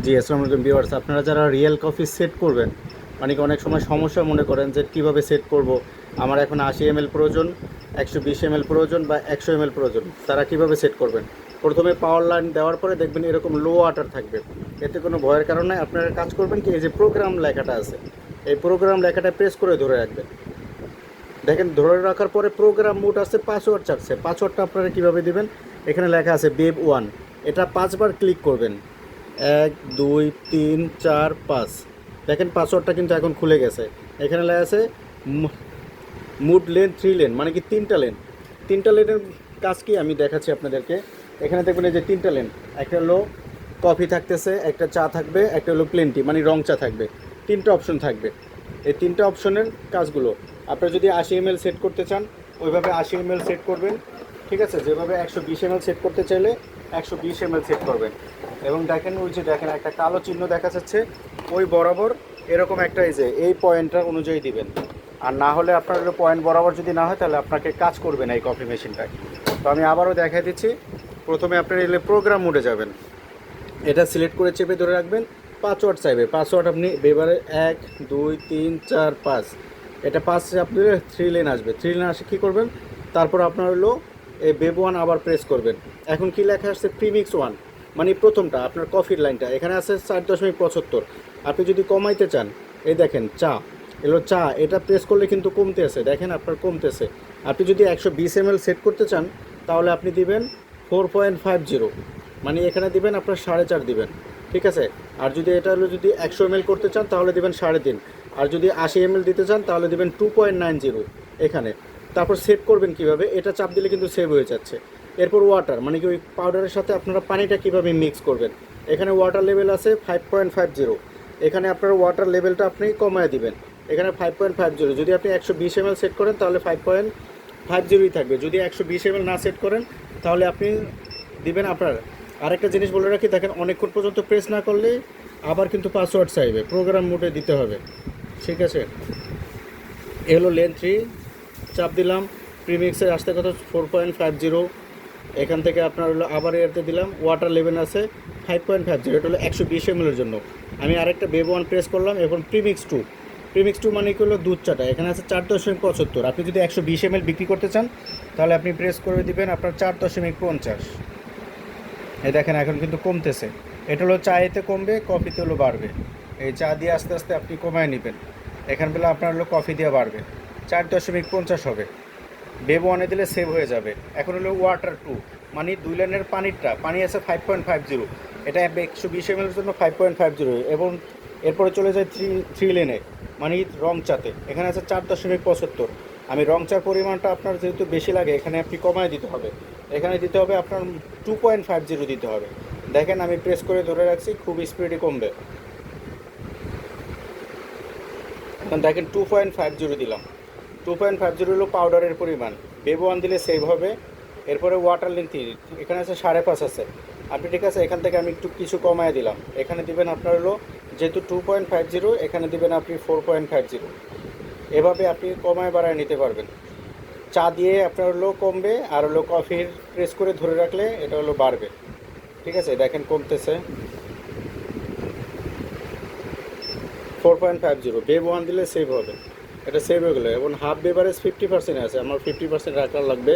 জি, আসসালামু আলাইকুম ভিউয়ার্স। আপনারা যারা রিয়েল কফি সেট করবেন, মানে কি অনেক সময় সমস্যা মনে করেন যে কীভাবে সেট করব, আমার এখন 80 ml প্রয়োজন, 120 ml প্রয়োজন বা 100 ml প্রয়োজন, তারা কিভাবে সেট করবেন? প্রথমে পাওয়ার লাইন দেওয়ার পরে দেখবেন এরকম লো ওয়াটার থাকবে। এতে কোনো ভয়ের কারণ নাই। আপনারা কাজ করবেন কি, এই যে প্রোগ্রাম লেখাটা আছে, এই প্রোগ্রাম লেখাটা প্রেস করে ধরে রাখবেন। দেখেন ধরে রাখার পরে প্রোগ্রাম মোড আছে, পাসওয়ার্ড চাচ্ছে। পাসওয়ার্ডটা আপনারা কীভাবে দিবেন? এখানে লেখা আছে বেব 1, এটা 5বার ক্লিক করবেন। 1 2 3 4 5। দেখেন পাসওয়ার্ডটা কিন্তু এখন খুলে গেছে। এখানে লেখা আছে মুড লেন 3 লেন, মানে কি 3টা লেন। 3টা লেনের কাজ কি আমি দেখাচ্ছি আপনাদেরকে। এখানে দেখবেন এই যে 3টা লেন, একটা হলো কফি থাকতেছে, একটা চা থাকবে, একটা হলো প্লেন টি মানে রং চা থাকবে। 3টা অপশন থাকবে। এই 3টা অপশনের কাজগুলো আপনারা যদি 80 ml সেট করতে চান ওইভাবে 80 ml সেট করবেন, ঠিক আছে। যেভাবে 120 ml সেট করতে চাইলে 120 ml সেট করবেন। এবং দেখেন ওই যে দেখেন একটা কালো চিহ্ন দেখা যাচ্ছে, ওই বরাবর এরকম একটা এই যে এই পয়েন্টটা অনুযায়ী দিবেন। আর না হলে আপনার হলো পয়েন্ট বরাবর যদি না হয় তাহলে আপনাকে কাজ করবে না এই কফি মেশিনটায়। তো আমি আবারও দেখাই দিচ্ছি। প্রথমে আপনার এলে প্রোগ্রাম মোডে যাবেন, এটা সিলেক্ট করে চেপে ধরে রাখবেন। পাসওয়ার্ড চাইবে, পাসওয়ার্ড আপনি এবারে 1 2 3 4 5, এটা 5 আপনি 3 লেন আসবে। 3 লেন আসে কী করবেন, তারপর আপনার হলো এই বেব 1 আবার প্রেস করবেন। এখন কি লেখা আসছে প্রিমিক্স 1, মানে প্রথমটা আপনার কফির লাইনটা এখানে আছে 4.75। আপনি যদি কমাইতে চান, এই দেখেন চা, এলো চা, এটা প্রেস করলে কিন্তু কমতেছে, দেখেন আপনার কমতেছে। আপনি যদি 120 ml সেট করতে চান তাহলে আপনি দিবেন 4.50, মানে এখানে দিবেন আপনার 4.5 দিবেন, ঠিক আছে। আর যদি এটা হলো যদি 100 ml করতে চান তাহলে দিবেন 3.5। আর যদি 80 ml দিতে চান তাহলে দিবেন 2.90 এখানে। তারপর সেভ করবেন কিভাবে, এটা চাপ দিলে কিন্তু সেভ হয়ে যাচ্ছে। এরপর ওয়াটার, মানে কি ওই পাউডারের সাথে আপনারা পানিটা কীভাবে মিক্স করবেন। এখানে ওয়াটার লেভেল আছে 5.50, এখানে আপনার ওয়াটার লেভেলটা আপনি কমায় দিবেন। এখানে 5.50, যদি আপনি 120 ml সেট করেন তাহলে 5.50ই থাকবে। যদি 120 ml না সেট করেন তাহলে আপনি দিবেন আপনার। আরেকটা জিনিস বলে রাখি, দেখেন অনেকক্ষণ পর্যন্ত প্রেস না করলে আবার কিন্তু পাসওয়ার্ড চাইবে, প্রোগ্রাম মোডে দিতে হবে, ঠিক আছে। এ হলো লেন 3, চাপ দিলাম। প্রিমিক্সের আসতে কথা 4.50, এখান থেকে আপনার হলো আবার এতে দিলাম। ওয়াটার লেভেল আছে 5.50, এটা হলো 120 ml এর জন্য। আমি আরেকটা বেব 1 প্রেস করলাম। এখন প্রিমিক্স 2, প্রিমিক্স 2 মানে কি হলো দুধ চাটা, এখানে আছে 4.75। আপনি যদি 120 ml বিক্রি করতে চান তাহলে আপনি প্রেস করে দিবেন আপনার 4.50। এই দেখেন এখন কিন্তু কমতেছে। এটা হলো চায়েতে কমবে, কফিতে হলো বাড়বে। এই চা দিয়ে আস্তে আস্তে আপনি কমায় নেবেন, এখান বেলা আপনার হলো কফি দিয়ে বাড়বে, 4.50 হবে। বেব 1-এ দিলে সেভ হয়ে যাবে। এখন হলো ওয়াটার 2, মানে 2 লেনের পানি আছে 5.50, এটা 120 ml এর জন্য 5.50। এবং এরপরে চলে যায় 3 লেনে, মানে রং চাতে, এখানে আছে 4.75। আমি রং চার পরিমাণটা আপনার যেহেতু বেশি লাগে এখানে আপনি কমায় দিতে হবে, এখানে দিতে হবে আপনার 2.50 দিতে হবে। দেখেন আমি প্রেস করে ধরে রাখছি, খুব স্পিডে কমবে। এখন দেখেন 2.50 দিলাম। 2.50 হলো পাউডারের পরিমাণ। বেব 1 দিলে সেভ হবে। এরপরে ওয়াটার লেন্থ এখানে আছে 5.5 আছে আপনি, ঠিক আছে। এখান থেকে আমি একটু কিছু কমায় দিলাম, এখানে দিবেন আপনার হলো যেহেতু 2.50, এখানে দিবেন আপনি 4.50। এভাবে আপনি কমায় বাড়ায় নিতে পারবেন। চা দিয়ে আপনার হলো কমবে, আর হলো কফির প্রেস করে ধরে রাখলে এটা হলো বাড়বে, ঠিক আছে। দেখেন কমতেছে 4.50। বেব 1 দিলে সেভ হবে, এটা সেভ হয়ে গেলো। এবং হাফ বেভারেজ 50% আছে, আমার 50% রাখার লাগবে।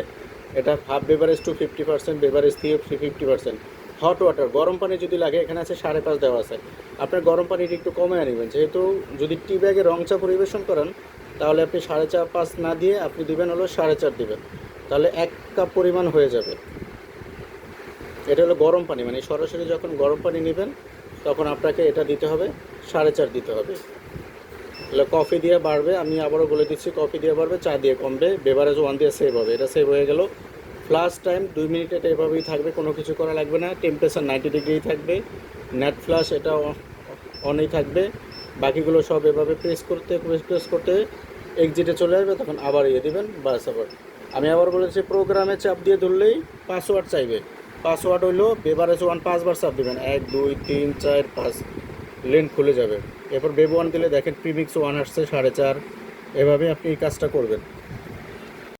এটা হাফ বেভারেজ টু 50%, বেভারেজ দিয়ে 50%। হট ওয়াটার, গরম পানি যদি লাগে, এখানে আছে 5.5 দেওয়া আছে। আপনার গরম পানিটা একটু কমে নেবেন, যেহেতু যদি টি ব্যাগে রং চা পরিবেশন করেন তাহলে আপনি 4.5 না দিয়ে আপনি দিবেন হলো 4.5 দিবেন, তাহলে 1 কাপ পরিমাণ হয়ে যাবে। এটা হলো গরম পানি, মানে সরাসরি যখন গরম পানি নেবেন তখন আপনাকে এটা দিতে হবে, 4.5 দিতে হবে। তাহলে কফি দিয়ে বাড়বে, আমি আবারও বলে দিচ্ছি, কফি দিয়ে বাড়বে, চা দিয়ে কমবে, বেভারেজ 1 দিয়ে সেভ হবে। এটা সেভ হয়ে গেল। ফ্লাশ টাইম 2 মিনিট, এটা এভাবেই থাকবে, কোনো কিছু করা লাগবে না। টেম্পারেচার 90 ডিগ্রি থাকবে। নেট ফ্লাশ এটা অনেই থাকবে। বাকিগুলো সব এভাবে প্রেস করতে এক্সিটে চলে আসবে, তখন আবার দিবেন, বাস। আবার আমি আবার বলেছি প্রোগ্রামে চাপ দিয়ে ধরলেই পাসওয়ার্ড চাইবে। পাসওয়ার্ড হইলো বেভারেজ 1 5বার চাপ দেবেন, 1 2 3 4 5, লেন খুলে যাবে। এরপর বেব 1 দিলে দেখেন প্রিমিক্স 1 আসছে 4.5। এভাবে আপনি এই কাজটা করবেন।